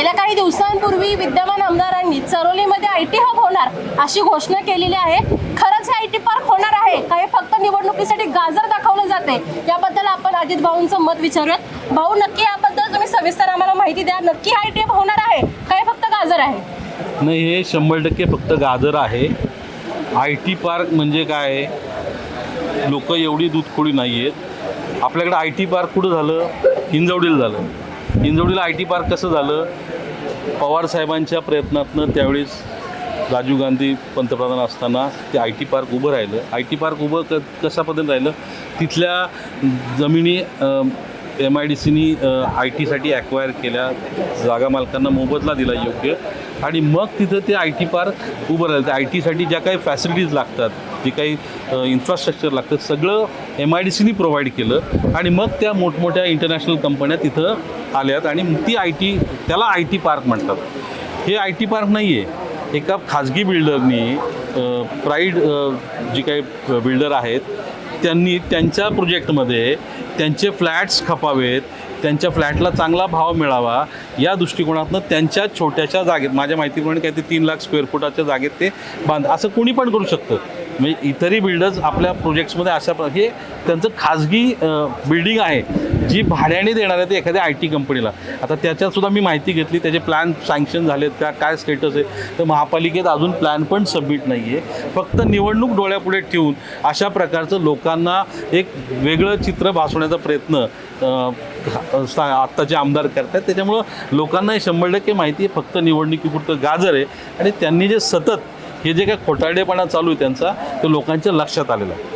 गेल्या काही दिवसांपूर्वी विद्यमान आमदारांनी चरोलीमध्ये IT हब होणार अशी घोषणा केलेली आहे। खरंच हे IT पार्क होणार आहे का हे फक्त निवडणुकीसाठी गाजर दाखवलं जाते? याबद्दल आपण अजित भाऊंचं मत विचारूयात। भाऊ, नक्की याबद्दल तुम्ही सविस्तर आम्हाला माहिती द्या। नक्की IT हब होणार आहे का हे फक्त गाजर आहे? नाही, हे 100% फक्त गाजर आहे। IT पार्क म्हणजे काय? लोक एवढी दूधखोडी नाही आहेत। आपल्याकडे IT पार्क कुठं झालं? हिंजवडीला झालं। हिंजवडीला IT पार्क कसं झालं? पवार साहेबांच्या प्रयत्नातनं त्यावेळेस राजीव गांधी पंतप्रधान असताना ते IT पार्क उभं राहिलं। IT पार्क उभं कशा पद्धतीने राहिलं? तिथल्या जमिनी MIDCनी IT साठी ॲक्वायर केल्या, जागा मालकांना मोबदला दिला योग्य, आणि मग तिथं ते IT पार्क उभं राहिलं। त्या IT साठी ज्या काही फॅसिलिटीज लागतात, जे काही इन्फ्रास्ट्रक्चर लागतं, सगळं MIDCनी प्रोव्हाइड केलं, आणि मग त्या मोठमोठ्या इंटरनॅशनल कंपन्या तिथं आल्यात, आणि ती त्याला IT पार्क म्हणतात। हे IT पार्क नाही आहे, एका खाजगी बिल्डरनी प्राईड जी काही बिल्डर आहेत त्यांनी त्यांच्या प्रोजेक्टमध्ये त्यांचे फ्लॅट्स खपावेत, त्यांच्या फ्लॅटला चांगला भाव मिळावा या दृष्टिकोनातनं त्यांच्या छोट्याशा जागेत, माझ्या माहितीप्रमाणे काय ते 3 लाख स्क्वेअर फुटाच्या जागेत ते असं कोणी पण करू शकतं। म्हणजे इतरही बिल्डर्स आपल्या प्रोजेक्ट्समध्ये हे त्यांचं खाजगी बिल्डिंग आहे जी भाड्याने देणार आहे ते एखाद्या IT कंपनीला। आता त्याच्यातसुद्धा मी माहिती घेतली, त्याचे प्लॅन सँक्शन झालेत का, काय स्टेटस आहे, तर महापालिकेत अजून प्लॅन पण सबमिट नाही आहे। फक्त निवडणूक डोळ्यापुढे ठेवून अशा प्रकारचं लोकांना एक वेगळं चित्र भासवण्याचा प्रयत्न आत्ताचे आमदार करतात। त्याच्यामुळं लोकांना हे 100% माहिती आहे फक्त निवडणुकीपुरतं गाजर आहे, आणि त्यांनी जे सतत हे जे काय खोटारडेपणा चालू आहे त्यांचा, ते लोकांच्या लक्षात आलेलं आहे।